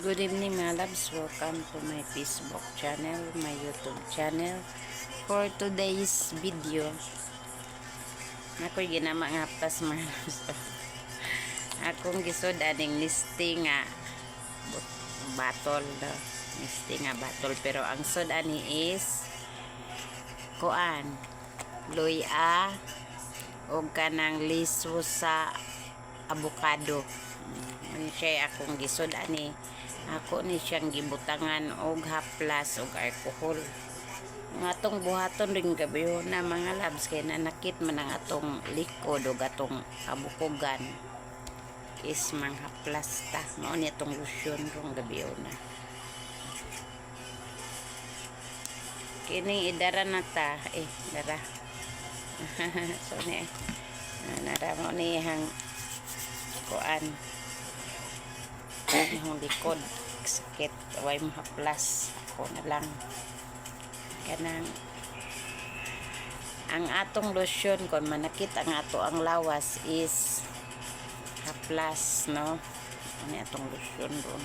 Good evening mga loves, welcome to my Facebook channel, my YouTube channel. For today's video, ako'y ginama nga pas mga loves. Akong gisod aning listing nga battle, listing nga battle, pero ang sod ani is kuan luya o kanang liso sa avocado. Ano siya akong gisod ani, ako ni siyang gibutangan og haplas og alcohol. Ang atong buhaton ring gabi na mga labs kay nanakit man ang atong likod og atong kabukugan is mang haplas ta. Mao ni atong lotion rong gabi na. Kini idara na ta dara. So ni nara mo ni hang kuan ang likod sakit way mahaplas ako na lang kanang ang atong lotion kon manakit ang ato ang lawas is haplas no ani atong lotion ron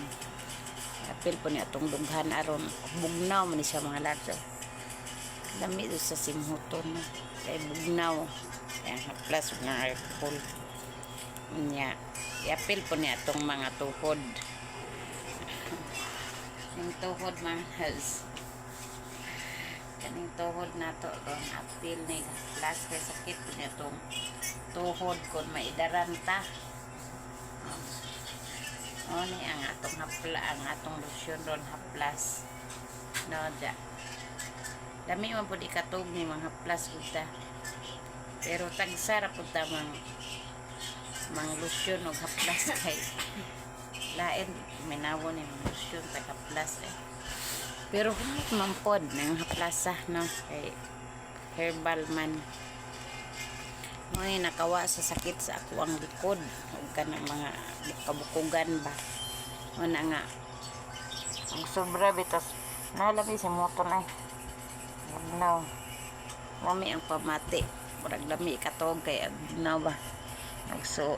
apil po ni atong dughan aron bugnaw man siya mga lads dami do sa simhuton kay bugnaw kay haplas ng alcohol niya iapil po niya itong mga tuhod yung tuhod mga hals kaning tuhod na to ron apil ni plus kay sakit po niya itong tuhod kung maidaran ta ni ang atong hapla ang atong lotion ron haplas no da dami man po di katog ni mga haplas uta pero tagsara po ta mang lotion o haplas kay lain minawo ni mang lotion tag haplas pero humit man pod ng haplasa no kay herbal man mo nakawa sa sakit sa ako ang likod ug kanang mga kabukugan ba mo na nga ang sobra bitas nalami sa motor ay no lami ang pamati murag lami katog kay no ba so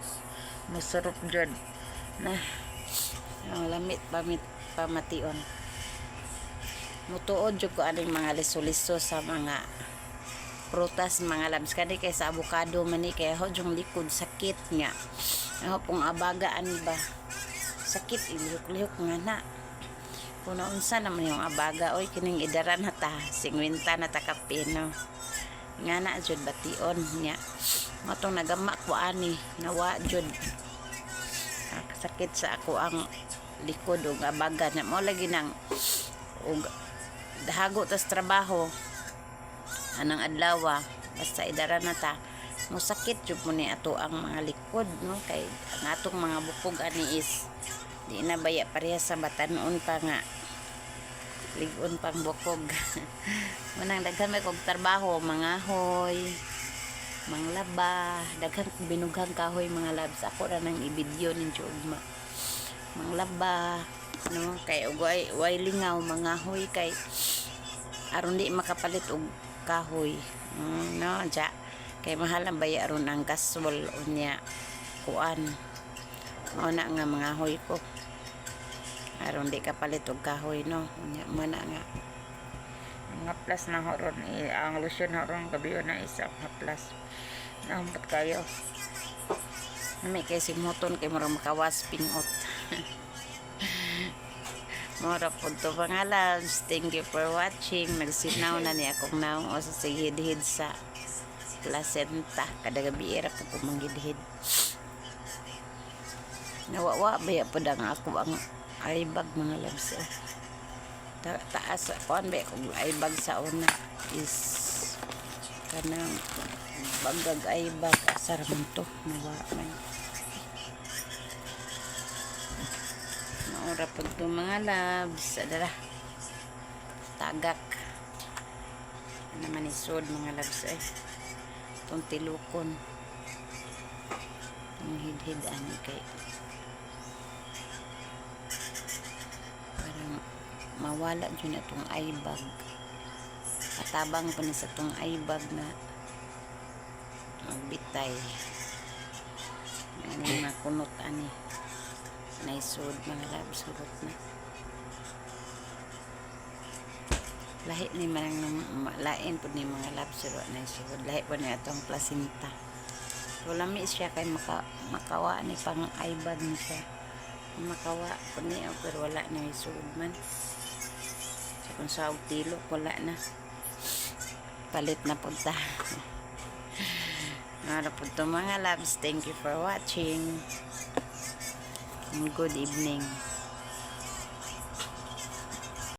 musurup dyan na ang lamit pamation mutuod jud ko aning mga liso-liso sa mga prutas mga labs kani kay sa avocado man ni kay yung likod sakit nga ako pong abagaan ba sakit ilihok-lihok nga na kung naunsa naman yung abaga oy kining idaran na ta 50 na ta kapino nga na jud bation nya matong nagama ko ani nawa jud sakit sa ako ang likod ug abaga na mo lagi nang ug dahago tas trabaho anang adlaw basta idara na ta mo sakit jud mo ni ato ang mga likod no kay ang atong mga bukog ani is di na baya pareha sa batanon pa nga ligon pang bukog manang daghan may kog trabaho mga hoy manglaba daghan binughang kahoy mga labs ako ra nang i-video ninyo ugma manglaba no kay way lingaw mga hoy kay aron di makapalit og kahoy no ja kay mahal ang baya aron ang gasol unya kuan na nga mga hoy ko aron di kapalit og kahoy no unya mana nga mga plus na horon ang lotion horon gabi na isa plus naampat kayo may kay simuton kay mura makawas pingot mura po to mga loves thank you for watching nagsinaw na ni akong naong o sa sigidhid sa placenta kada gabi era po kumanggidhid nawawa baya po ang ako ang aibag mga loves taas kuan ba kung aibag sa una is kanang bagag aibag asar man to nawa man maura pag to mga labs adara tagak naman isod mga labs itong tilukon itong hidhid ani kay parang mawala dyan itong aibag katabang pa ni sa itong aibag na magbitay ani makunot ani naisud mga love, sulot na. Lahi ni man lain po ni mga love, sulot naisud. Lahi po ni atong placenta. So lami siya kay makawa ni pang ibag ni siya. Makawa po niya pero wala na isud man. So kung sa tilo wala na. Palit na punta. Nara po to mga loves. Thank you for watching. And good evening.